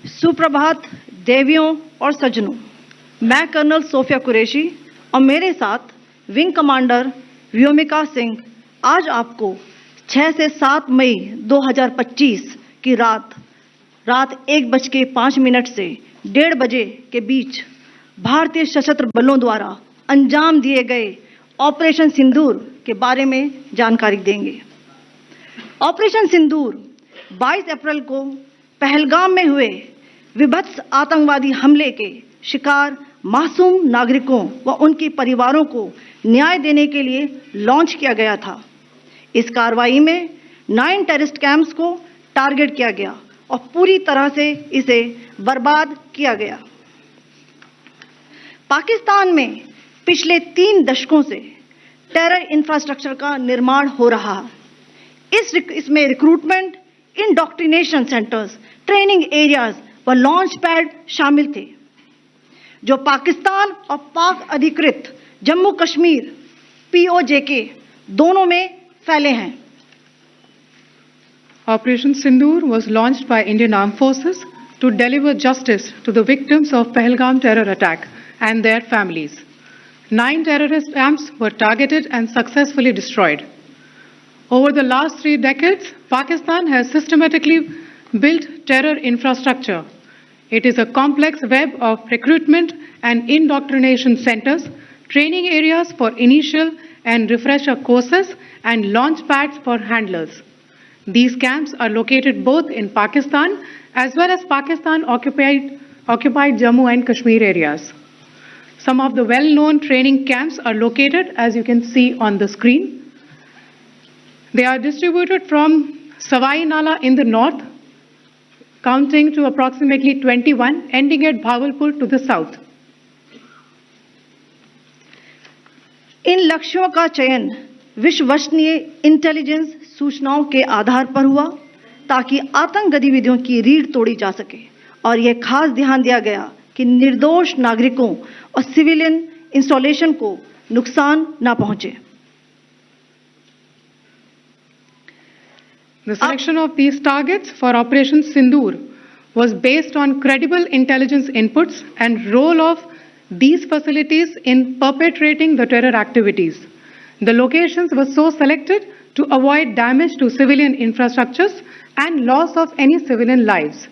सुप्रभात देवियों और सज्जनों, मैं कर्नल सोफिया कुरैशी और मेरे साथ विंग कमांडर व्योमिका सिंह आज आपको 6 से 7 मई 2025 की रात 1:05 से 1:30 बजे के बीच भारतीय सशस्त्र बलों द्वारा अंजाम दिए गए ऑपरेशन सिंदूर के बारे में जानकारी देंगे। ऑपरेशन सिंदूर 22 अप्रैल को पहलगाम में हुए विभत्स आतंकवादी हमले के शिकार मासूम नागरिकों व उनके परिवारों को न्याय देने के लिए लॉन्च किया गया था। इस कार्रवाई में 9 टेररिस्ट कैंप्स को टारगेट किया गया और पूरी तरह से इसे बर्बाद किया गया। पाकिस्तान में पिछले 3 दशकों से टेरर इंफ्रास्ट्रक्चर का निर्माण हो रहा है। इसमें recruitment, indoctrination centres, training areas व लॉन्च पैड शामिल थे, जो पाकिस्तान और पाक अधिकृत जम्मू कश्मीर POJK दोनों में फैले हैं। Operation Sindoor was launched by Indian Armed Forces to deliver justice to the victims of Pahalgam terror attack and their families. 9 terrorist camps were targeted and successfully destroyed. Over the last 3 decades, Pakistan has systematically built terror infrastructure. It is a complex web of recruitment and indoctrination centers, training areas for initial and refresher courses, and launch pads for handlers. These camps are located both in Pakistan as well as Pakistan-occupied Jammu and Kashmir areas. Some of the well-known training camps are located, as you can see on the screen. They are distributed from Savai Nala in the north, counting to approximately 21, ending at Bhagalpur to the south. इन लक्ष्यों का चयन विश्वसनीय intelligence सूचनाओं के आधार पर हुआ ताकि आतंक गतिविधियों की रीढ़ तोड़ी जा सके, और यह खास ध्यान दिया गया कि निर्दोष नागरिकों और सिविलियन इंस्टॉलेशन को नुकसान न पहुंचे। The selection of these targets for Operation Sindoor was based on credible intelligence inputs and role of these facilities in perpetrating the terror activities. The locations were so selected to avoid damage to civilian infrastructures and loss of any civilian lives.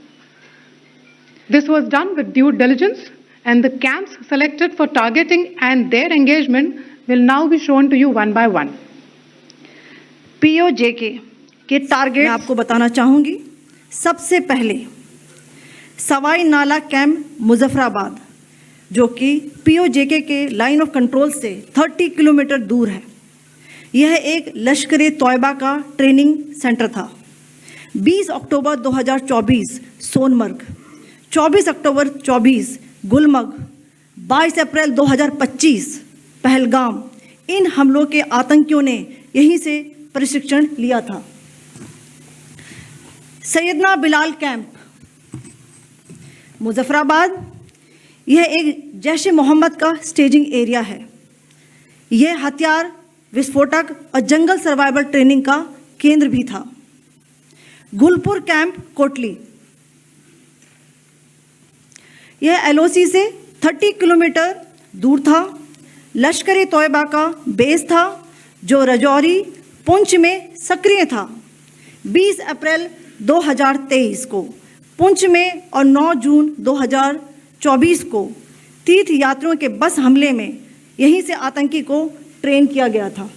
This was done with due diligence, and the camps selected for targeting and their engagement will now be shown to you one by one. POJK के target मैं आपको बताना चाहूंगी। सबसे पहले सवाई नाला camp Muzaffarabad, जो कि POJK के लाइन ऑफ कंट्रोल से 30 किलोमीटर दूर है। यह एक लश्कर तोयबा का ट्रेनिंग सेंटर था। 20 अक्टूबर 2024 सोनमर्ग, 24 अक्टूबर 24 गुलमर्ग, 22 अप्रैल 2025 पहलगाम, इन हमलों के आतंकियों ने यहीं से प्रशिक्षण लिया था। सैयदना बिलाल कैंप मुजफ्फराबाद, यह एक जैश ए मोहम्मद का स्टेजिंग एरिया है। यह हथियार, विस्फोटक और जंगल सर्वाइवल ट्रेनिंग का केंद्र भी था। गुलपुर कैंप कोटली, यह LOC से 30 किलोमीटर दूर था। लश्कर तोयबा का बेस था, जो रजौरी पुंछ में सक्रिय था। 20 अप्रैल 2023 को पुंछ में और 9 जून 2024 को तीर्थ यात्रियों के बस हमले में यहीं से आतंकी को ट्रेन किया गया था।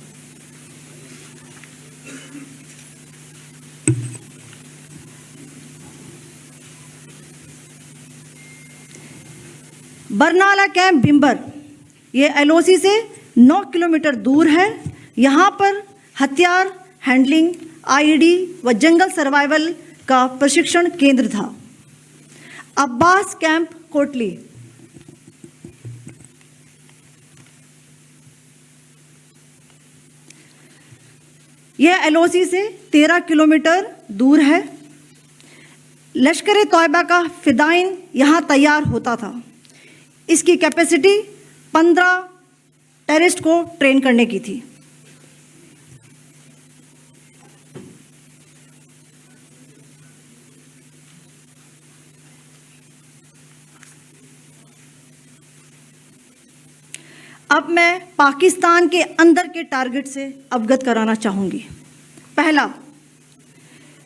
बरनाला कैंप बिम्बर, यह LOC से 9 किलोमीटर दूर है। यहाँ पर हथियार, हैंडलिंग, IED व जंगल सर्वाइवल का प्रशिक्षण केंद्र था। अब्बास कैंप कोटली, यह LOC से 13 किलोमीटर दूर है। लश्कर तोयबा का फिदाइन यहाँ तैयार होता था। इसकी कैपेसिटी 15 टेररिस्ट को ट्रेन करने की थी। अब मैं पाकिस्तान के अंदर के टारगेट से अवगत कराना चाहूँगी। पहला,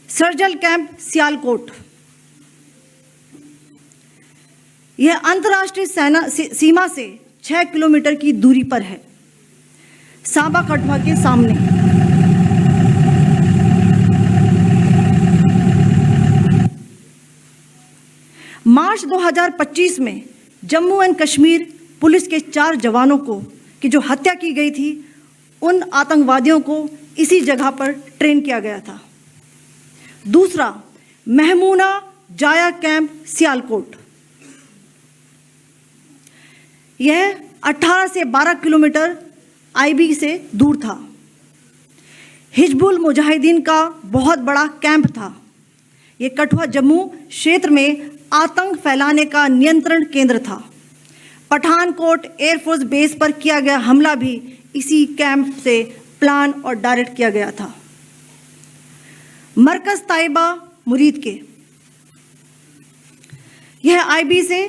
सर्जिकल कैंप सियालकोट। यह अंतर्राष्ट्रीय सीमा से 6 किलोमीटर की दूरी पर है, सांबा कठुआ के सामने। मार्च 2025 में जम्मू एंड कश्मीर पुलिस के 4 जवानों की जो हत्या की गई थी, उन आतंकवादियों को इसी जगह पर ट्रेन किया गया था। दूसरा, महमूना जाया कैंप सियालकोट। यह 18 से 12 किलोमीटर आईबी से दूर था। हिजबुल मुजाहिदीन का बहुत बड़ा कैंप था। यह कठुआ जम्मू क्षेत्र में आतंक फैलाने का नियंत्रण केंद्र था। पठानकोट एयरफोर्स बेस पर किया गया हमला भी इसी कैंप से प्लान और डायरेक्ट किया गया था। मरकज ताइबा मुरीद के, यह आईबी से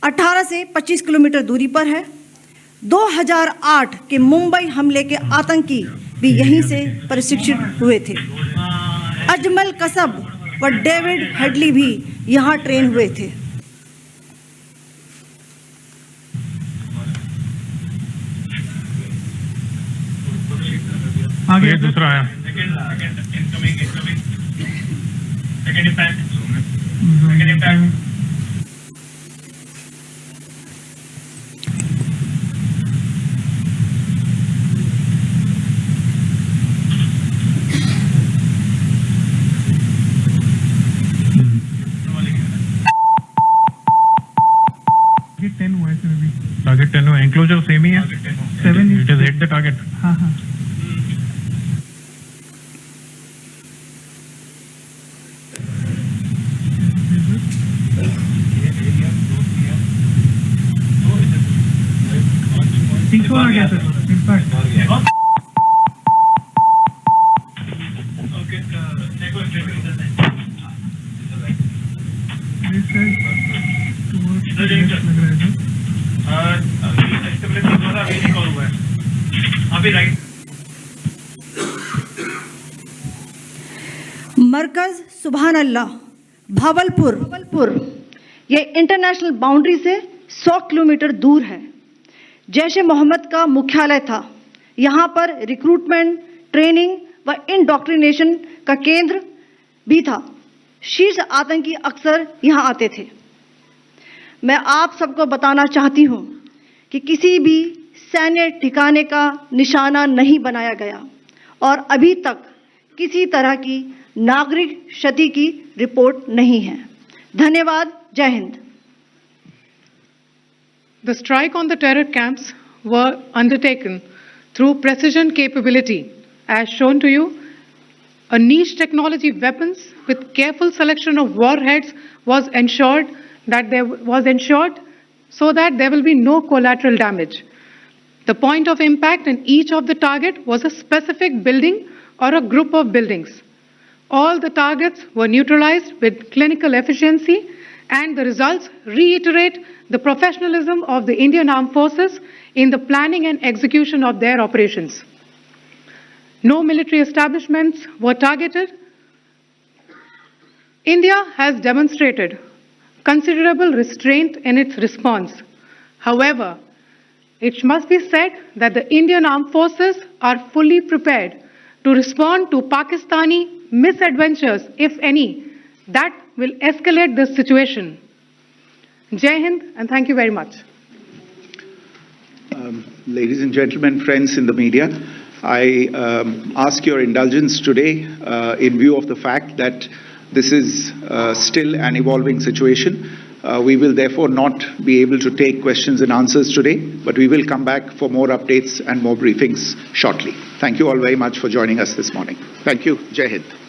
18 से 25 किलोमीटर दूरी पर है। 2008 के मुंबई हमले के आतंकी भी यहीं से प्रशिक्षित हुए थे। अजमल कसब व डेविड हेडली भी यहां ट्रेन हुए थे। आगे दूसरा आया। टारगेट 10 हुआ, एंक्लोजर सेम ही है। 7 it is hit the target. हाँ हाँ। आ गया सर, इम्पैक्ट। मरकज सुभान अल्लाह भावलपुर, यह इंटरनेशनल बाउंड्री से 100 किलोमीटर दूर है। जैश ए मोहम्मद का मुख्यालय था। यहाँ पर रिक्रूटमेंट, ट्रेनिंग व इंडॉक्ट्रिनेशन का केंद्र भी था। शीर्ष आतंकी अक्सर यहाँ आते थे। मैं आप सबको बताना चाहती हूँ कि किसी भी सैन्य ठिकाने का निशाना नहीं बनाया गया और अभी तक किसी तरह की नागरिक क्षति की रिपोर्ट नहीं है। धन्यवाद। जय Hind. The strike on the terror camps were undertaken through precision capability, as shown to you. A niche technology weapons with careful selection of warheads was ensured so that there will be no collateral damage. The point of impact in each of the target was a specific building or a group of buildings. All the targets were neutralized with clinical efficiency, and the results reiterate the professionalism of the Indian Armed Forces in the planning and execution of their operations. No military establishments were targeted. India has demonstrated considerable restraint in its response. However, it must be said that the Indian Armed Forces are fully prepared to respond to Pakistani misadventures, if any, that will escalate this situation. Jai Hind, and thank you very much. Ladies and gentlemen, friends in the media, I ask your indulgence today in view of the fact that this is still an evolving situation. We will therefore not be able to take questions and answers today, but we will come back for more updates and more briefings shortly. Thank you all very much for joining us this morning. Thank you. Jai Hind.